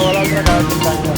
luego la otra cada 5 años.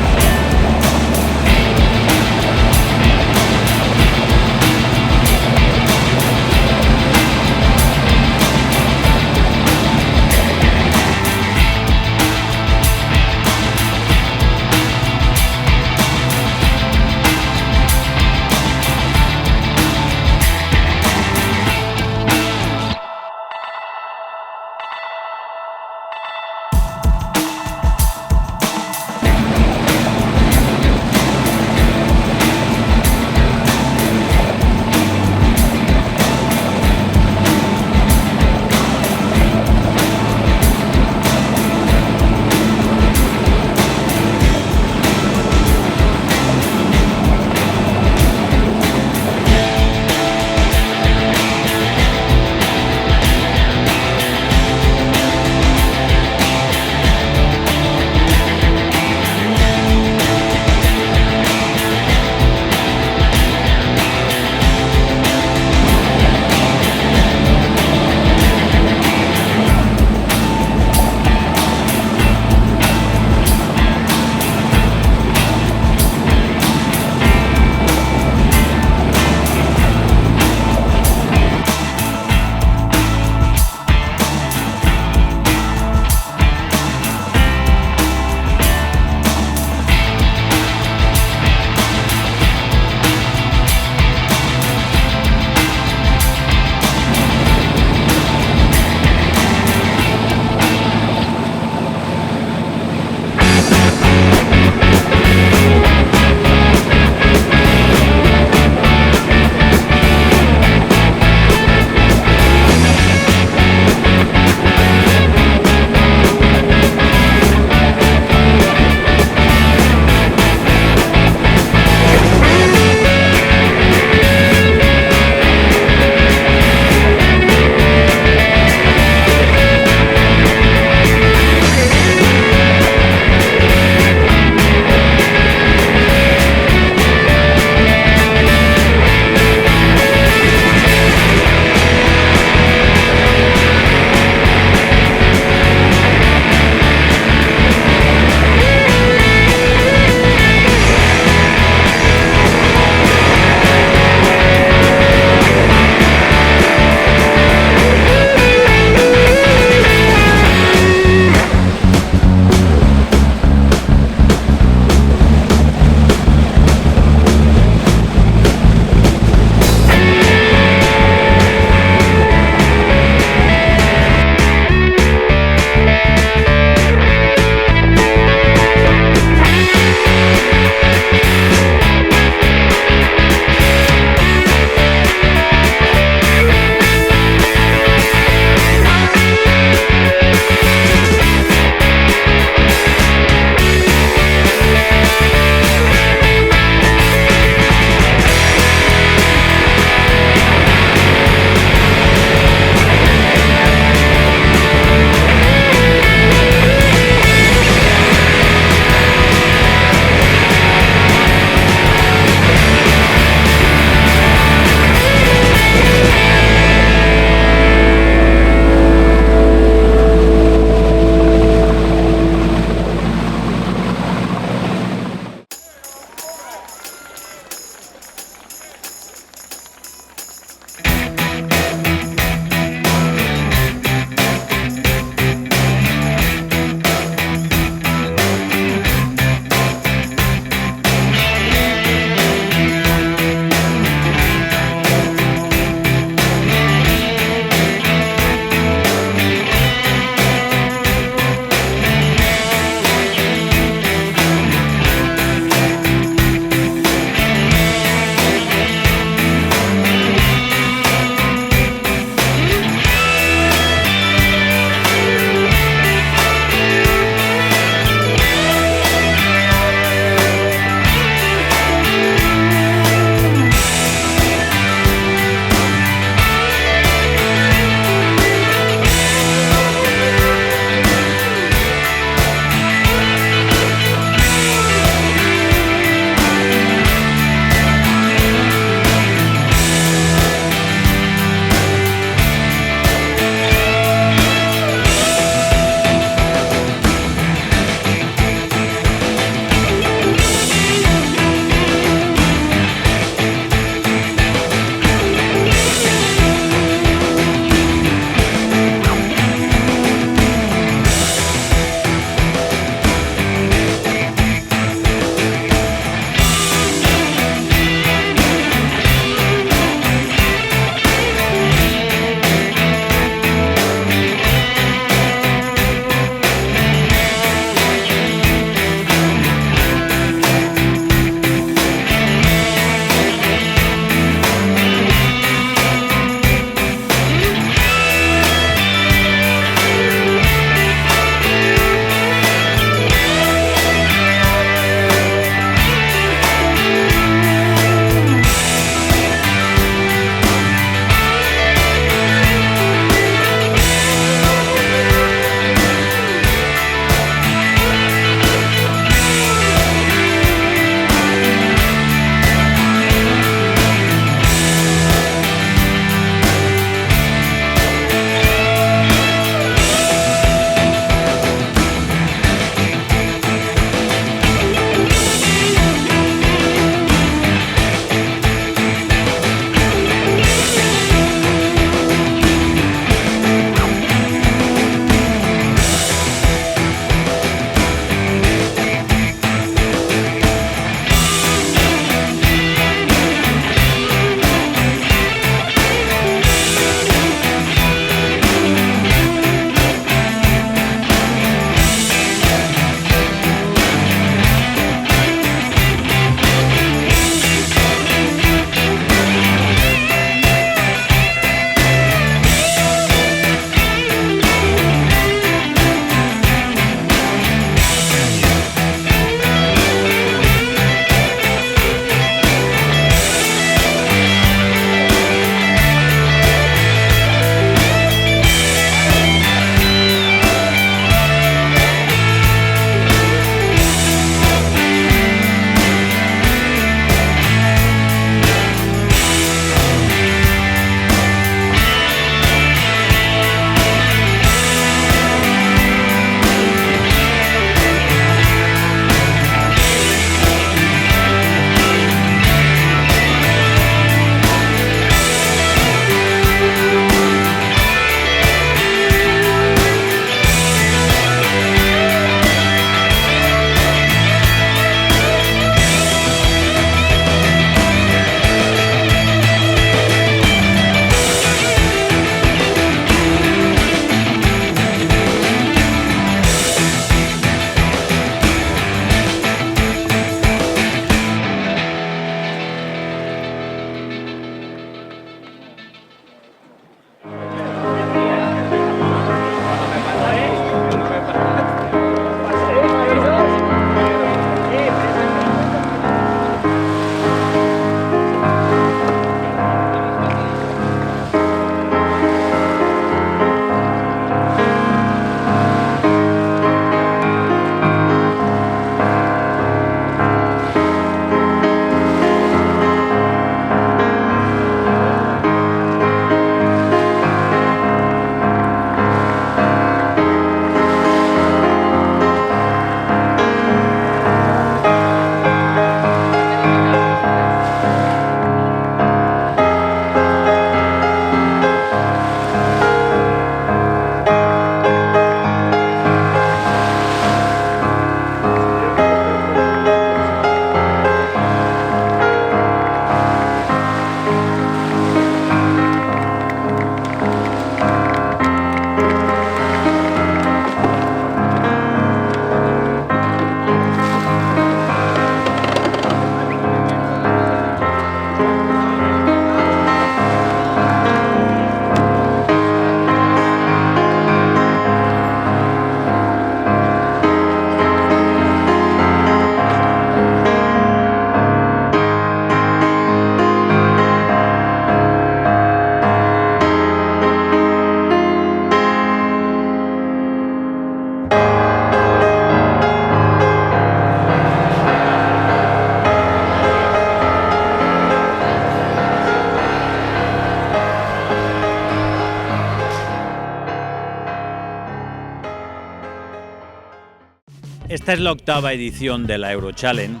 Esta es la octava edición de la Eurochallenge.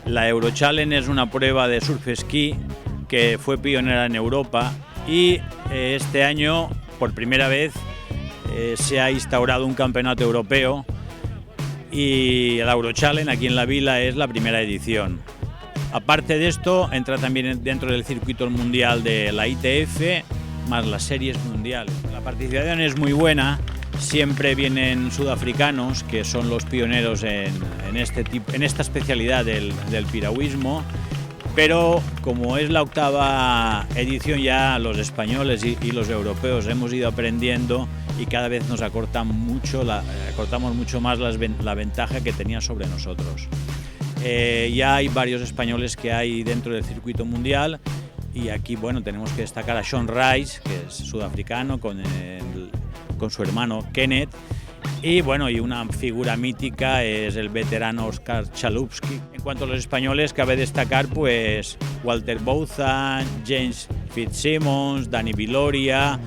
La Eurochallenge es una prueba de surfski que fue pionera en Europa y este año, por primera vez, se ha instaurado un campeonato europeo y la Eurochallenge aquí en la Vila es la primera edición. Aparte de esto, entra también dentro del circuito mundial de la ITF, más las series mundiales. La participación es muy buena, siempre vienen sudafricanos, que son los pioneros en esta especialidad del piragüismo, pero como es la octava edición ya los españoles y los europeos hemos ido aprendiendo y cada vez nos acortamos mucho más la ventaja que tenía sobre nosotros. Ya hay varios españoles que hay dentro del circuito mundial y aquí bueno, tenemos que destacar a Sean Rice, que es sudafricano, con su hermano Kenneth, y bueno, y una figura mítica es el veterano Oscar Chalupsky. En cuanto a los españoles, cabe destacar pues Walter Bouza, James Fitzsimmons, Dani Viloria.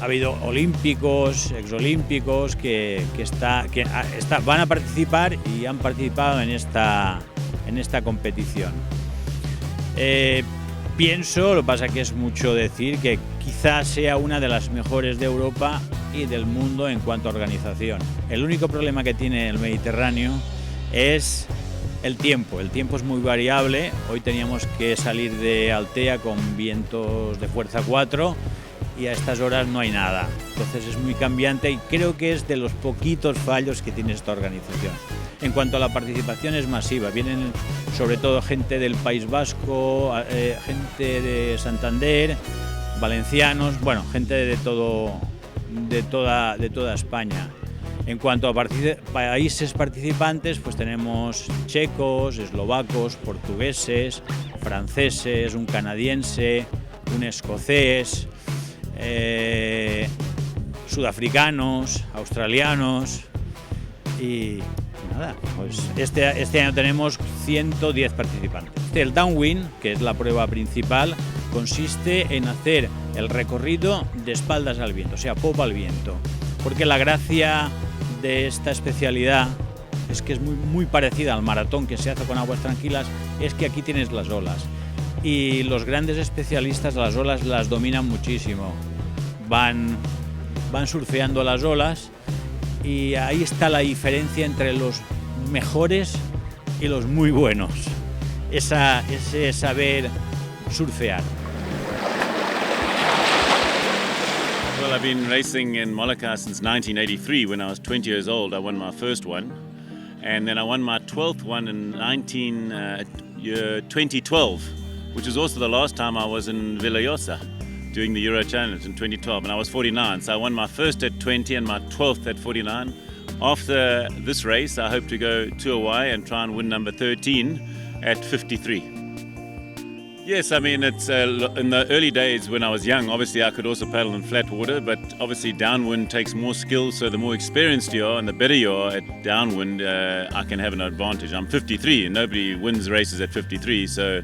Ha habido olímpicos, exolímpicos que van a participar y han participado en esta competición. Pienso, lo que pasa que es mucho decir, que quizás sea una de las mejores de Europa y del mundo en cuanto a organización. El único problema que tiene el Mediterráneo es el tiempo. El tiempo es muy variable. Hoy teníamos que salir de Altea con vientos de fuerza 4 y a estas horas no hay nada. Entonces es muy cambiante y creo que es de los poquitos fallos que tiene esta organización. En cuanto a la participación es masiva, vienen sobre todo gente del País Vasco, gente de Santander, valencianos, bueno, gente de toda España. En cuanto a países participantes, pues tenemos checos, eslovacos, portugueses, franceses, un canadiense, un escocés, sudafricanos, australianos y nada, pues este año tenemos 110 participantes. El downwind, que es la prueba principal, consiste en hacer el recorrido de espaldas al viento, o sea, popa al viento, porque la gracia de esta especialidad es que es muy parecida al maratón que se hace con aguas tranquilas, es que aquí tienes las olas. Y los grandes especialistas las olas las dominan muchísimo, van surfeando las olas y ahí está la diferencia entre los mejores y los muy buenos, ese saber surfear. Well, I've been racing in Molokai since 1983. When I was 20 years old, I won my first one, and then I won my 12th one in 2012. Which was also the last time I was in Vila Joyosa doing the Eurochallenge in 2012, and I was 49. So I won my first at 20 and my 12th at 49. After this race, I hope to go to Hawaii and try and win number 13 at 53. Yes, I mean, it's in the early days when I was young, obviously I could also paddle in flat water, but obviously downwind takes more skill, so the more experienced you are and the better you are at downwind, I can have an advantage. I'm 53 and nobody wins races at 53, so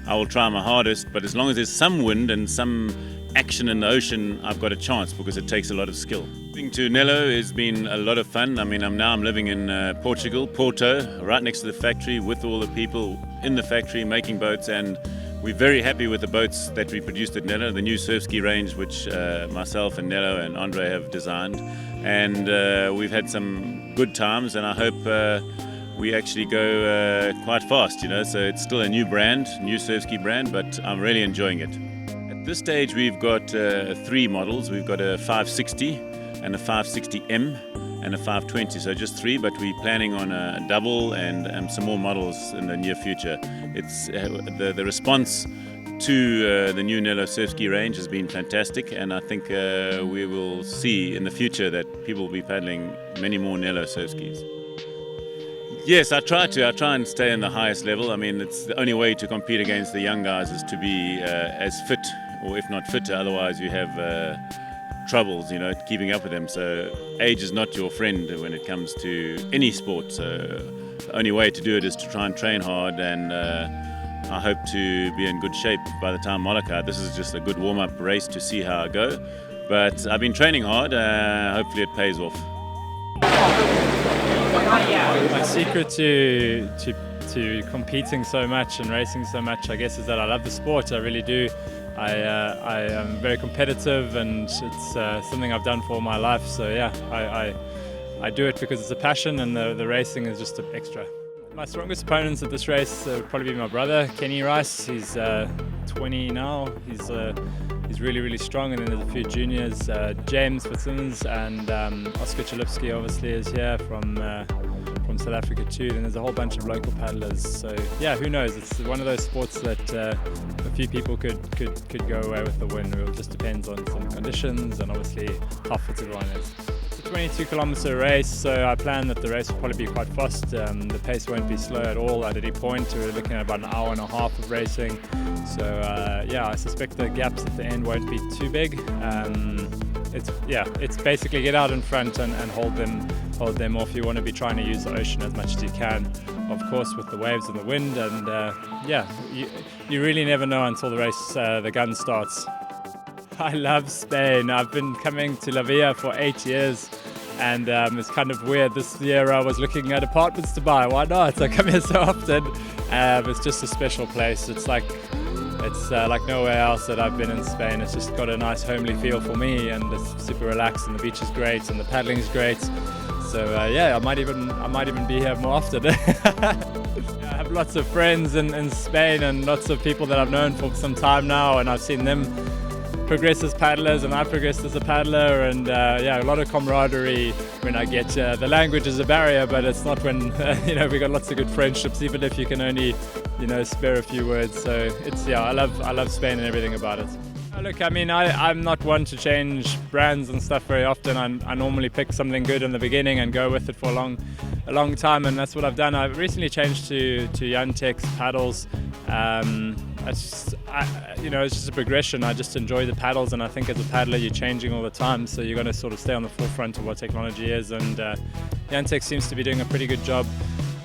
I will try my hardest, but as long as there's some wind and some action in the ocean, I've got a chance because it takes a lot of skill. Moving to Nelo has been a lot of fun. I mean, I'm living in Portugal, Porto, right next to the factory with all the people in the factory making boats, and we're very happy with the boats that we produced at Nelo, the new Surfski range, which myself and Nelo and Andre have designed, and we've had some good times, and I hope we actually go quite fast, you know, so it's still a new brand, new Surfski brand, but I'm really enjoying it. At this stage we've got 3 models. We've got a 560 and a 560M and a 520, so just 3, but we're planning on a double and some more models in the near future. It's the response to the new Nelo Surfski range has been fantastic, and I think we will see in the future that people will be paddling many more Nelo Surfskis. Yes, I try and stay in the highest level. I mean, it's the only way to compete against the young guys is to be as fit, or if not fitter, otherwise you have troubles, you know, keeping up with them. So age is not your friend when it comes to any sport. So the only way to do it is to try and train hard, and I hope to be in good shape by the time Molokai. This is just a good warm-up race to see how I go. But I've been training hard, hopefully it pays off. My secret to competing so much and racing so much, I guess, is that I love the sport. I really do. I am very competitive, and it's something I've done for all my life. So yeah, I do it because it's a passion, and the racing is just an extra. My strongest opponents at this race would probably be my brother, Kenny Rice. He's 20 now. He's really strong, and then there's a few juniors. James Fitzsimmons and Oscar Chalupsky obviously is here from South Africa too. Then there's a whole bunch of local paddlers. So yeah, who knows? It's one of those sports that a few people could go away with the win. It just depends on some conditions and obviously how fit everyone is. It's a 22-kilometer race, so I plan that the race will probably be quite fast. The pace won't be slow at all at any point. We're looking at about an hour and a half of racing. So yeah, I suspect the gaps at the end won't be too big. It's basically get out in front and hold them off. You want to be trying to use the ocean as much as you can, of course, with the waves and the wind. And yeah, you really never know until the race, the gun starts. I love Spain. I've been coming to La Villa for 8 years, and it's kind of weird. This year I was looking at apartments to buy. Why not? I come here so often. It's just a special place. It's like nowhere else that I've been in Spain. It's just got a nice homely feel for me, and it's super relaxed, and the beach is great, and the paddling is great. So yeah, I might even be here more often. I have lots of friends in Spain, and lots of people that I've known for some time now, and I've seen them progress as paddlers, and I progressed as a paddler, and yeah, a lot of camaraderie when I get the language is a barrier, but it's not when we got lots of good friendships, even if you can only spare a few words. So it's I love Spain and everything about it. Look, I mean, I'm not one to change brands and stuff very often. I normally pick something good in the beginning and go with it for a long time, and that's what I've done. I've recently changed to Yantex paddles. It's just a progression. I just enjoy the paddles, and I think as a paddler you're changing all the time, so you're going to sort of stay on the forefront of what technology is, and Yantex seems to be doing a pretty good job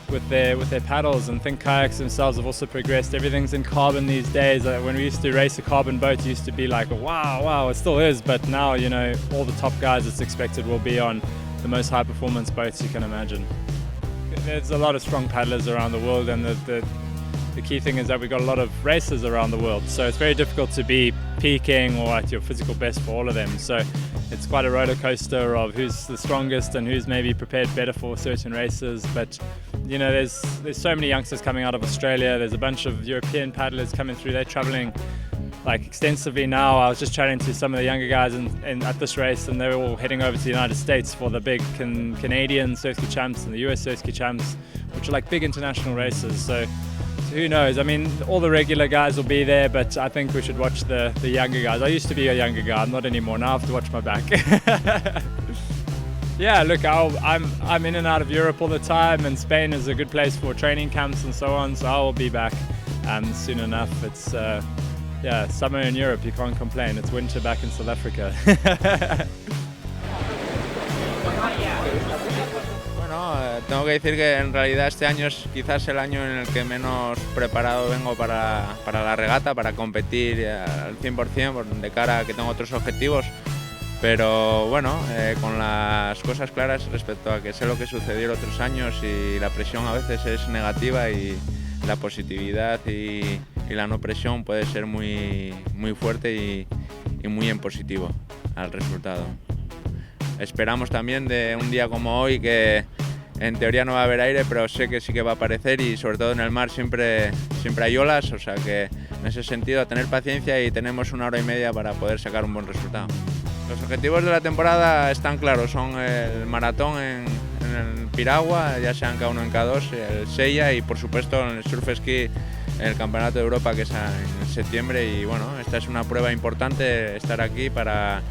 with their paddles, and think kayaks themselves have also progressed. Everything's in carbon these days. When we used to race a carbon boat, it used to be like wow, it still is, but now all the top guys it's expected will be on the most high performance boats you can imagine. There's a lot of strong paddlers around the world, and the key thing is that we've got a lot of racers around the world, so it's very difficult to be peaking or at your physical best for all of them. So it's quite a roller coaster of who's the strongest and who's maybe prepared better for certain races. But there's so many youngsters coming out of Australia. There's a bunch of European paddlers coming through. They're traveling like extensively now. I was just chatting to some of the younger guys at this race, and they're all heading over to the United States for the big Canadian Surfski Champs and the US Surfski Champs, which are like big international races. So who knows? I mean, all the regular guys will be there, but I think we should watch the younger guys. I used to be a younger guy, I'm not anymore. Now I have to watch my back. Yeah, look, I'm in and out of Europe all the time, and Spain is a good place for training camps and so on, so I will be back soon enough. It's summer in Europe, you can't complain. It's winter back in South Africa. Tengo que decir que en realidad este año es quizás el año en el que menos preparado vengo para la regata, para competir al 100% de cara a que tengo otros objetivos, pero bueno, con las cosas claras respecto a que sé lo que sucedió otros años, y la presión a veces es negativa, y la positividad y la no presión puede ser muy fuerte y muy en positivo al resultado. Esperamos también de un día como hoy que en teoría no va a haber aire, pero sé que sí que va a aparecer, y sobre todo en el mar siempre hay olas, o sea que en ese sentido a tener paciencia, y tenemos 1 hora y media para poder sacar un buen resultado. Los objetivos de la temporada están claros, son el maratón en el Piragua, ya sean K1 en K2, el Sella, y por supuesto en el Surfski en el Campeonato de Europa, que es en septiembre. Y bueno, esta es una prueba importante, estar aquí para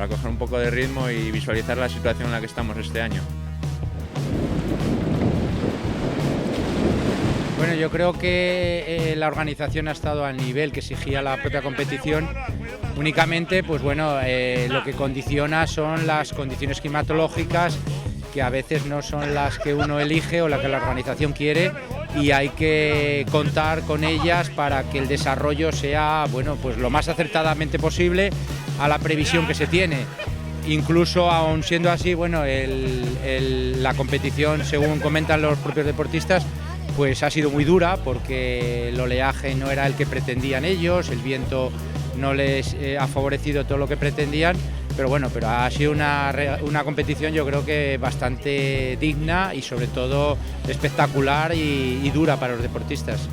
coger un poco de ritmo y visualizar la situación en la que estamos este año. Bueno, yo creo que la organización ha estado al nivel que exigía la propia competición. Únicamente, pues bueno, lo que condiciona son las condiciones climatológicas, que a veces no son las que uno elige o las que la organización quiere, y hay que contar con ellas para que el desarrollo sea, bueno, pues lo más acertadamente posible a la previsión que se tiene. incluso aún siendo así, bueno, la competición, según comentan los propios deportistas, pues ha sido muy dura porque el oleaje no era el que pretendían ellos, el viento no les ha favorecido todo lo que pretendían, pero bueno, pero ha sido una competición yo creo que bastante digna y sobre todo espectacular y dura para los deportistas.